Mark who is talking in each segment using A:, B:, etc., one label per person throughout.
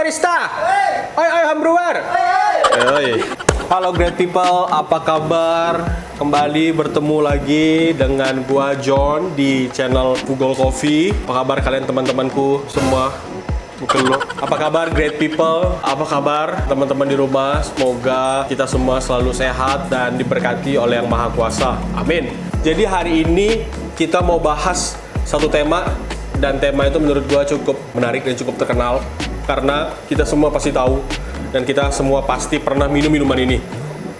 A: barista. Oi, oi, hambruar. Oi. Halo great people, apa kabar? Kembali bertemu lagi dengan gua John di channel Google Coffee. Apa kabar kalian teman-temanku semua? Bukan lo. Apa kabar great people? Apa kabar teman-teman di rumah? Semoga kita semua selalu sehat dan diberkati oleh Yang Maha Kuasa. Amin. Jadi hari ini kita mau bahas satu tema, dan tema itu menurut gua cukup menarik dan cukup terkenal karena kita semua pasti tahu dan kita semua pasti pernah minum minuman ini.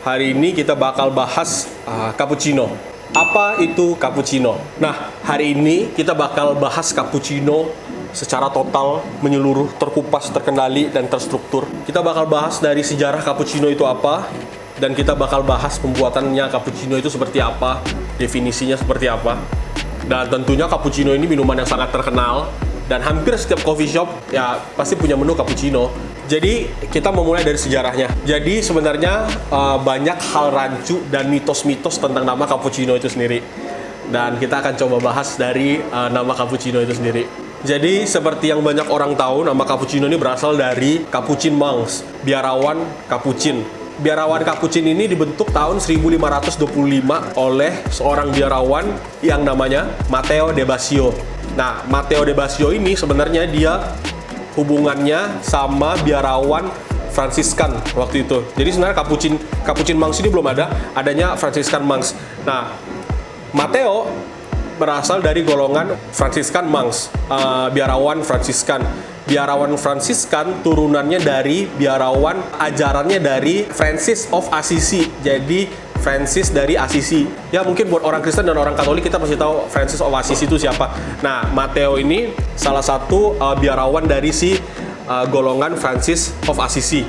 A: Hari ini kita bakal bahas cappuccino. Apa itu cappuccino? Nah, hari ini kita bakal bahas cappuccino secara total, menyeluruh, terkupas, terkendali, dan terstruktur. Kita bakal bahas dari sejarah cappuccino itu apa, dan kita bakal bahas pembuatannya cappuccino itu seperti apa, definisinya seperti apa. Dan tentunya cappuccino ini minuman yang sangat terkenal, dan hampir setiap coffee shop ya pasti punya menu cappuccino. Jadi kita memulai dari sejarahnya. Jadi sebenarnya banyak hal rancu dan mitos-mitos tentang nama cappuccino itu sendiri. Dan kita akan coba bahas dari nama cappuccino itu sendiri. Jadi seperti yang banyak orang tahu, nama cappuccino ini berasal dari Capuchin monks, biarawan Capuchin. Biarawan Capuchin ini dibentuk tahun 1525 oleh seorang biarawan yang namanya Matteo de Basio. Nah, Matteo de Basio ini sebenarnya dia hubungannya sama biarawan Fransiskan waktu itu. Jadi sebenarnya Capuchin monks ini belum ada, adanya Franciscan monks. Nah, Matteo berasal dari golongan Franciscan monks, biarawan Fransiskan. Biarawan Fransiskan turunannya dari biarawan, ajarannya dari Francis of Assisi. Jadi Francis dari Assisi. Ya mungkin buat orang Kristen dan orang Katolik kita pasti tahu Francis of Assisi itu siapa. Nah, Matteo ini salah satu biarawan dari si golongan Francis of Assisi.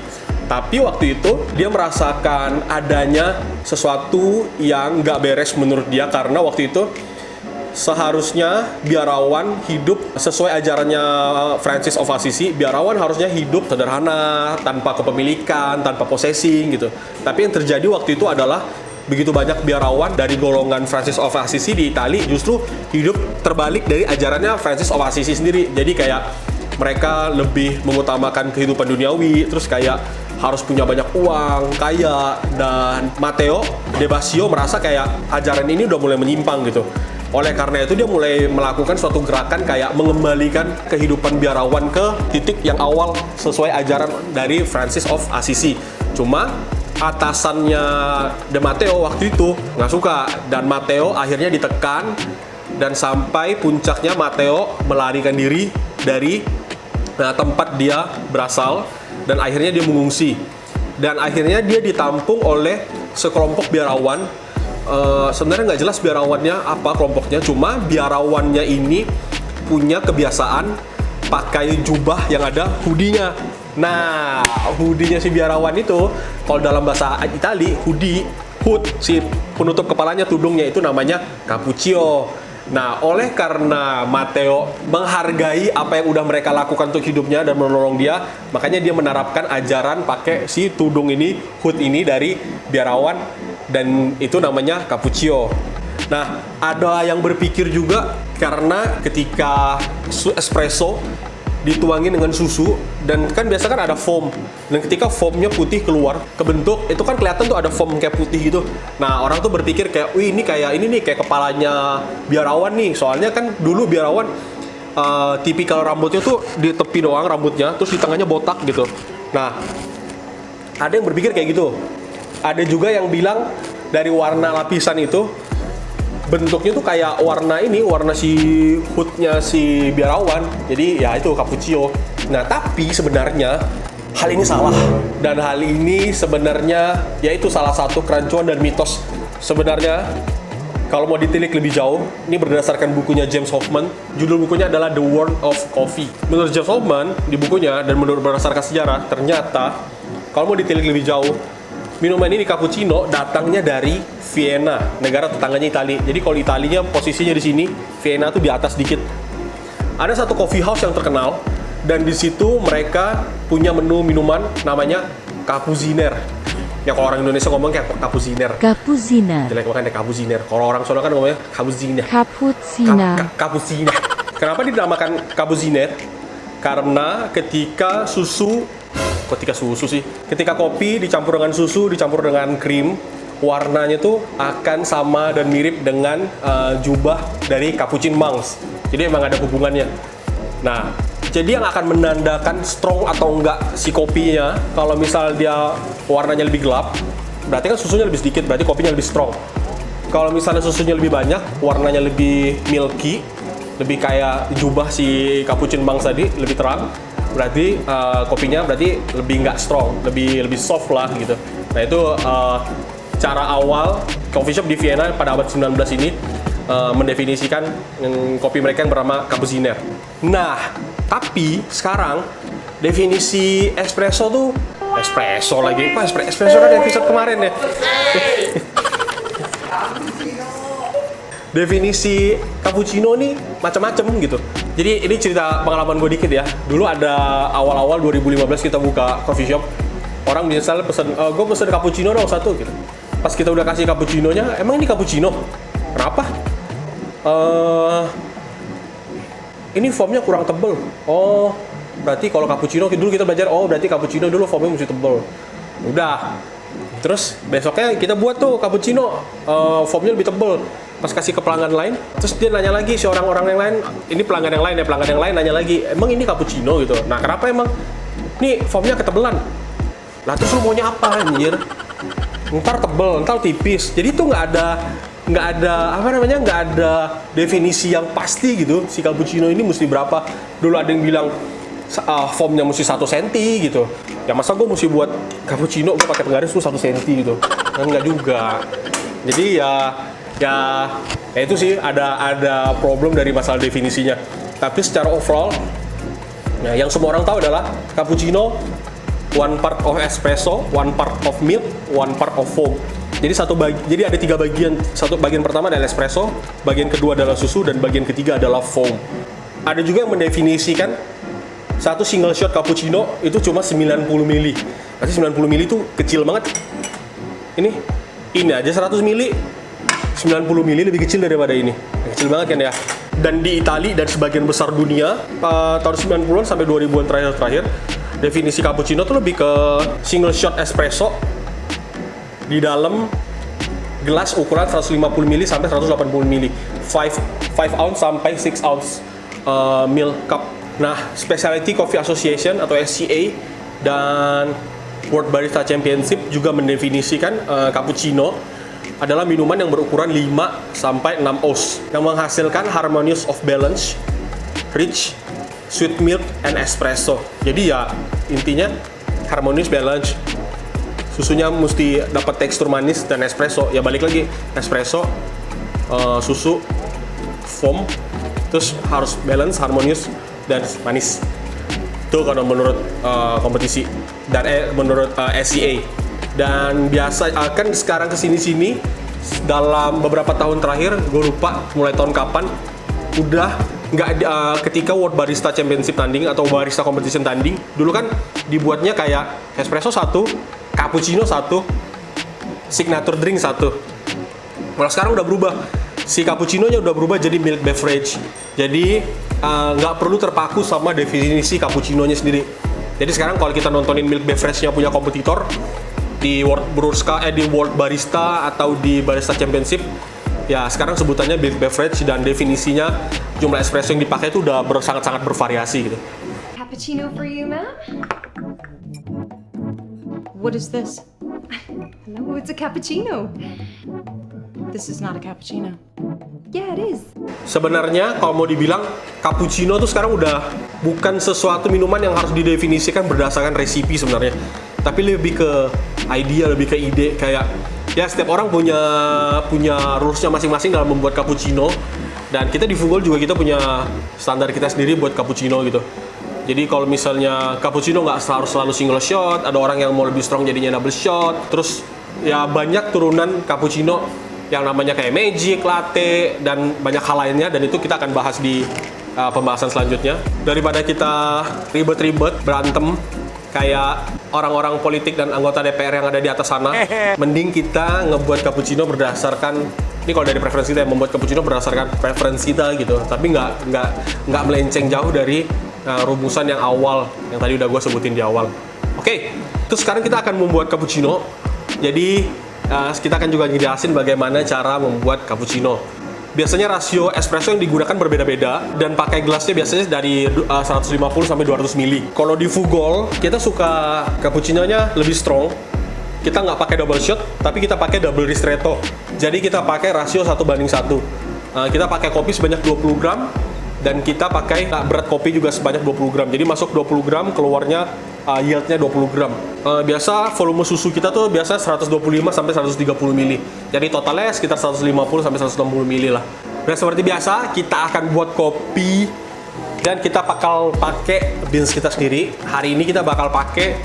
A: Tapi waktu itu dia merasakan adanya sesuatu yang nggak beres menurut dia, karena waktu itu seharusnya biarawan hidup sesuai ajarannya Francis of Assisi. Biarawan harusnya hidup sederhana, tanpa kepemilikan, tanpa possessing gitu. Tapi yang terjadi waktu itu adalah begitu banyak biarawan dari golongan Francis of Assisi di Italia justru hidup terbalik dari ajarannya Francis of Assisi sendiri. Jadi kayak mereka lebih mengutamakan kehidupan duniawi, terus kayak harus punya banyak uang, kaya. Dan Matteo de Basio merasa kayak ajaran ini udah mulai menyimpang gitu. Oleh karena itu dia mulai melakukan suatu gerakan kayak mengembalikan kehidupan biarawan ke titik yang awal sesuai ajaran dari Francis of Assisi. Cuma atasannya de Matteo waktu itu nggak suka, dan Matteo akhirnya ditekan, dan sampai puncaknya Matteo melarikan diri dari tempat dia berasal, dan akhirnya dia mengungsi. Dan akhirnya dia ditampung oleh sekelompok biarawan. Sebenarnya nggak jelas biarawannya apa kelompoknya, cuma biarawannya ini punya kebiasaan pakai jubah yang ada hoodie-nya. Nah, hoodie-nya si biarawan itu, kalau dalam bahasa Itali, hood, si penutup kepalanya, tudungnya itu namanya cappuccio. Nah, oleh karena Matteo menghargai apa yang udah mereka lakukan untuk hidupnya dan menolong dia, makanya dia menerapkan ajaran pakai si tudung ini, hood ini dari biarawan, dan itu namanya cappuccio. Nah, ada yang berpikir juga karena ketika espresso dituangin dengan susu, dan kan biasa kan ada foam, dan ketika foamnya putih keluar kebentuk, itu kan kelihatan tuh ada foam kayak putih gitu. Nah, orang tuh berpikir kayak, wih ini nih kayak kepalanya biarawan nih, soalnya kan dulu biarawan tipikal rambutnya tuh di tepi doang rambutnya, terus di tengahnya botak gitu. Nah, ada yang berpikir kayak gitu. Ada juga yang bilang dari warna lapisan itu bentuknya tuh kayak warna si hoodnya si biarawan. Jadi ya itu cappuccio. Nah, tapi sebenarnya hal ini salah, dan hal ini sebenarnya yaitu salah satu kerancuan dan mitos. Sebenarnya kalau mau ditilik lebih jauh, ini berdasarkan bukunya James Hoffmann. Judul bukunya adalah The World of Coffee. Menurut James Hoffmann di bukunya, dan menurut berdasarkan sejarah, ternyata kalau mau ditilik lebih jauh, minuman ini cappuccino datangnya dari Vienna, negara tetangganya Italia. Jadi kalau Italinya posisinya di sini, Vienna tuh di atas dikit. Ada satu coffee house yang terkenal, dan di situ mereka punya menu minuman namanya cappucciner. Ya kalau orang Indonesia ngomong kayak cappucciner.
B: Cappucciner.
A: Jelek banget cappucciner. Kalau orang Solo kan ngomongnya cappucciner.
B: Cappucciner.
A: Cappucciner. Kenapa dinamakan cappucciner? Karena ketika kopi dicampur dengan susu, dicampur dengan krim, warnanya tuh akan sama dan mirip dengan jubah dari Capuchin Monks. Jadi emang ada hubungannya. Nah, jadi yang akan menandakan strong atau enggak si kopinya, kalau misal dia warnanya lebih gelap, berarti kan susunya lebih sedikit, berarti kopinya lebih strong. Kalau misalnya susunya lebih banyak, warnanya lebih milky, lebih kayak jubah si Capuchin Monks tadi, lebih terang, berarti kopinya berarti lebih nggak strong, lebih soft lah gitu. Nah itu cara awal coffee shop di Vienna pada abad 19 ini mendefinisikan kopi mereka yang bernama Cappucciner. Nah, tapi sekarang definisi espresso tuh espresso lagi. Apa espresso kan episode kemarin ya? Definisi cappuccino nih macam-macam gitu. Jadi ini cerita pengalaman gue dikit ya. Dulu ada awal-awal 2015 kita buka coffee shop. Orang misalnya pesen, gue pesen cappuccino dong satu gitu. Pas kita udah kasih cappuccinonya, emang ini cappuccino? Kenapa? Ini foamnya kurang tebel. Oh, berarti kalau cappuccino dulu kita belajar, oh berarti cappuccino dulu foamnya mesti tebel. Udah. Terus besoknya kita buat tuh cappuccino, foamnya lebih tebel. Pas kasih ke pelanggan lain, terus dia nanya lagi si orang-orang yang lain, ini pelanggan yang lain nanya lagi, emang ini cappuccino gitu. Nah kenapa emang? Nih foamnya ketebelan. Lah terus lu maunya apa anjir? Ntar tebel, ntar tipis. Jadi tuh nggak ada definisi yang pasti gitu. Si cappuccino ini mesti berapa? Dulu ada yang bilang foamnya mesti 1 cm gitu. Ya masa gue mesti buat cappuccino gue pakai penggaris tuh 1 cm gitu? Kan nggak juga. Jadi ya itu sih ada problem dari masalah definisinya. Tapi secara overall, ya, yang semua orang tahu adalah cappuccino one part of espresso, one part of milk, one part of foam. Jadi ada 3 bagian. Satu bagian pertama adalah espresso, bagian kedua adalah susu, dan bagian ketiga adalah foam. Ada juga yang mendefinisikan satu single shot cappuccino itu cuma 90 ml. Berarti 90 ml itu kecil banget. Ini aja 100 ml. 90 ml lebih kecil daripada ini. Kecil banget kan ya. Dan di Italia dan sebagian besar dunia tahun 90-an sampai 2000-an terakhir definisi cappuccino tuh lebih ke single shot espresso di dalam gelas ukuran 150 ml sampai 180 ml, 5 ounce sampai 6 ounce milk cup. Nah, Specialty Coffee Association atau SCA dan World Barista Championship juga mendefinisikan cappuccino adalah minuman yang berukuran 5 sampai 6 ounce yang menghasilkan harmonious of balance, rich, sweet milk, and espresso. Jadi ya intinya harmonious balance, susunya mesti dapat tekstur manis, dan espresso ya balik lagi espresso, susu, foam, terus harus balance, harmonious, dan manis. Itu kalau menurut kompetisi dan menurut SCA. Dan biasa kan sekarang kesini-sini dalam beberapa tahun terakhir, gue lupa mulai tahun kapan, udah nggak ketika World Barista Championship tanding atau barista competition tanding, dulu kan dibuatnya kayak espresso 1, cappuccino 1, signature drink 1. Malah sekarang udah berubah, si cappuccino-nya udah berubah jadi milk beverage. Jadi nggak perlu terpaku sama definisi cappuccino-nya sendiri. Jadi sekarang kalau kita nontonin milk beverage-nya punya kompetitor di World Barista atau di Barista Championship, ya sekarang sebutannya milk beverage, dan definisinya jumlah espresso yang dipakai itu udah sangat-sangat bervariasi gitu.
B: Cappuccino for you, ma'am? What is this? No, it's a cappuccino. This is not a cappuccino. Yeah, it is.
A: Sebenarnya kalau mau dibilang, cappuccino tuh sekarang udah bukan sesuatu minuman yang harus didefinisikan berdasarkan resipi sebenarnya, tapi lebih ke idea, lebih ke ide. Kayak ya setiap orang punya rulesnya masing-masing dalam membuat cappuccino, dan kita di Fugol juga kita punya standar kita sendiri buat cappuccino gitu. Jadi kalau misalnya cappuccino nggak harus selalu single shot, ada orang yang mau lebih strong jadinya double shot. Terus ya banyak turunan cappuccino yang namanya kayak magic, latte, dan banyak hal lainnya, dan itu kita akan bahas di pembahasan selanjutnya. Daripada kita ribet-ribet berantem kayak orang-orang politik dan anggota DPR yang ada di atas sana, mending kita ngebuat cappuccino berdasarkan, ini kalau dari preferensi kita, membuat cappuccino berdasarkan preferensi kita gitu, tapi nggak melenceng jauh dari rumusan yang awal yang tadi udah gue sebutin di awal. Oke, terus sekarang kita akan membuat cappuccino. Jadi kita akan juga ngejelasin bagaimana cara membuat cappuccino. Biasanya rasio espresso yang digunakan berbeda-beda dan pakai gelasnya biasanya dari 150 sampai 200 ml. Kalau di Fugol, kita suka cappuccino-nya lebih strong. Kita nggak pakai double shot, tapi kita pakai double ristretto. Jadi kita pakai rasio 1:1. Kita pakai kopi sebanyak 20 gram dan kita pakai berat kopi juga sebanyak 20 gram. Jadi masuk 20 gram, keluarnya yieldnya 20 gram. Biasa volume susu kita tuh biasa 125 sampai 130 ml. Jadi totalnya sekitar 150 sampai 160 ml lah. Dan seperti biasa, kita akan buat kopi dan kita bakal pakai beans kita sendiri. Hari ini kita bakal pakai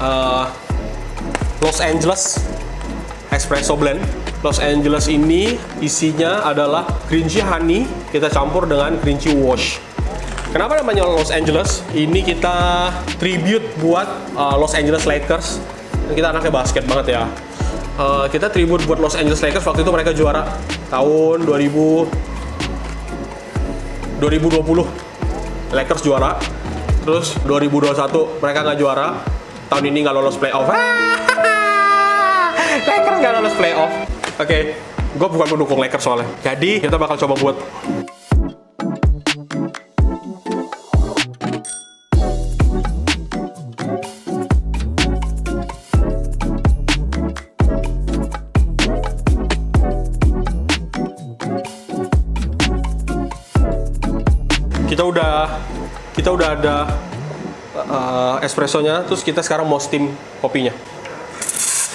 A: Los Angeles Espresso Blend. Los Angeles ini isinya adalah green tea honey kita campur dengan green tea wash. Kenapa namanya Los Angeles? Ini kita tribute buat Los Angeles Lakers. Kita anaknya basket banget ya. Kita tribute buat Los Angeles Lakers. Waktu itu mereka juara tahun 2020. Lakers juara. Terus 2021 mereka nggak juara. Tahun ini nggak lolos playoff. Lakers nggak lolos playoff. Oke, gue bukan pendukung Lakers soalnya. Jadi kita bakal coba buat. Kita udah ada espressonya, terus kita sekarang mau steam kopinya.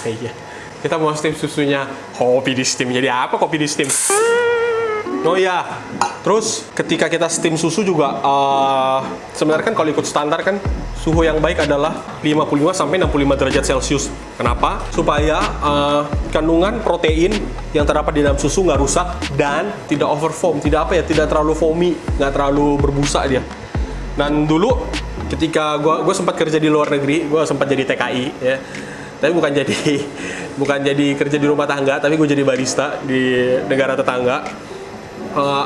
A: Iya, kita mau steam susunya. Kopi di steam, jadi apa kopi di steam? Oh iya, terus ketika kita steam susu juga, sebenarnya kan kalau ikut standar kan suhu yang baik adalah 55 sampai 65 derajat Celcius. Kenapa? Supaya kandungan protein yang terdapat di dalam susu nggak rusak dan tidak over foam, tidak terlalu foamy, nggak terlalu berbusa dia. Dan dulu ketika gue sempat kerja di luar negeri, gue sempat jadi TKI ya. Tapi bukan jadi kerja di rumah tangga, tapi gue jadi barista di negara tetangga.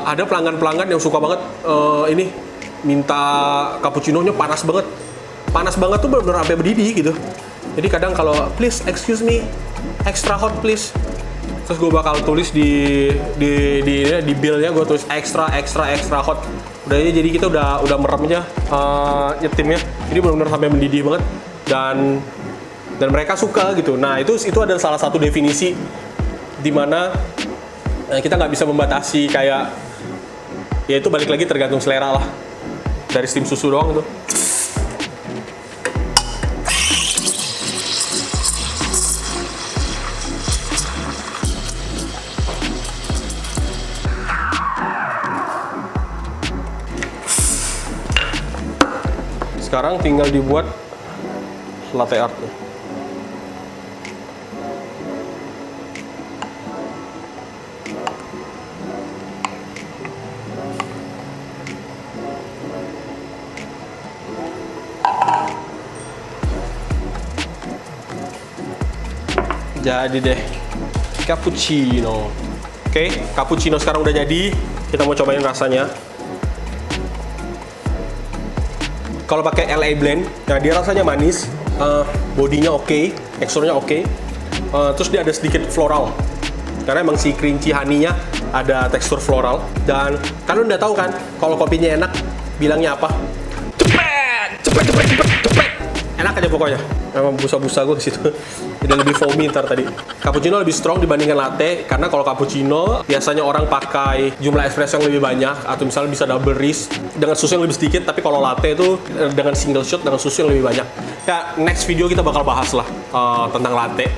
A: Ada pelanggan yang suka banget ini minta cappuccino-nya panas banget tuh benar-benar sampai mendidih gitu. Jadi kadang kalau please excuse me extra hot please, terus gue bakal tulis di bill-nya gue tulis extra hot. Udah aja, jadi kita udah meremnya nyetimnya, jadi benar-benar sampai mendidih banget dan mereka suka gitu. Nah itu adalah salah satu definisi dimana kita nggak bisa membatasi kayak, ya itu balik lagi tergantung selera lah dari steam susu doang tuh. Sekarang tinggal dibuat latte art-nya. Jadi deh, cappuccino. Oke, cappuccino sekarang udah jadi. Kita mau cobain rasanya. Kalau pakai LA Blend, nah dia rasanya manis, bodinya oke, teksturnya oke. Terus dia ada sedikit floral, karena emang si green tea honey-nya ada tekstur floral. Dan kalian udah tahu kan, kalau kopinya enak, bilangnya apa? Cepet. Enak aja pokoknya. Emang busa-busa gue situ. Udah lebih foamy ntar tadi. Cappuccino lebih strong dibandingkan latte, karena kalau cappuccino biasanya orang pakai jumlah espresso yang lebih banyak, atau misalnya bisa double wrist dengan susu yang lebih sedikit. Tapi kalau latte itu dengan single shot dengan susu yang lebih banyak. Ya next video kita bakal bahas lah tentang latte.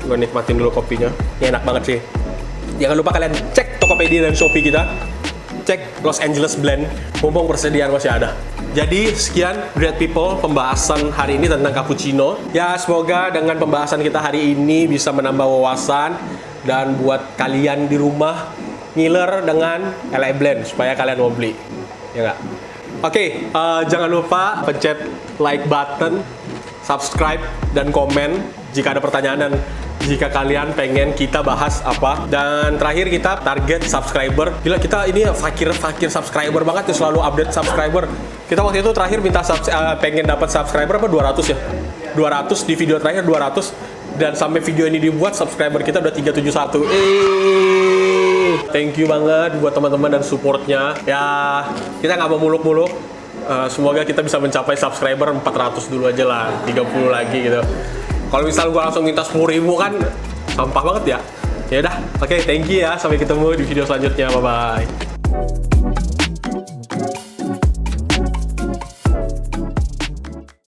A: Gue nikmatin dulu kopinya. Ya enak banget sih. Jangan lupa kalian cek Tokopedia dan Shopee kita. Cek Los Angeles Blend, mumpung persediaan masih ada. Jadi sekian Great People pembahasan hari ini tentang cappuccino. Ya semoga dengan pembahasan kita hari ini bisa menambah wawasan dan buat kalian di rumah ngiler dengan LA Blend supaya kalian mau beli. Ya nggak? Oke, jangan lupa pencet like button, subscribe dan komen jika ada pertanyaan dan jika kalian pengen kita bahas apa. Dan terakhir kita target subscriber. Gila kita ini fakir subscriber banget ya, selalu update subscriber. Kita waktu itu terakhir minta pengen dapat subscriber apa 200 ya? 200 di video terakhir 200. Dan sampai video ini dibuat, subscriber kita udah 371. Thank you banget buat teman-teman dan supportnya. Ya, kita nggak mau muluk-muluk. Semoga kita bisa mencapai subscriber 400 dulu aja lah, 30 lagi gitu. Kalau misal gue langsung minta 10.000 kan, sampah banget ya. Ya udah, oke, thank you ya. Sampai ketemu di video selanjutnya. Bye-bye.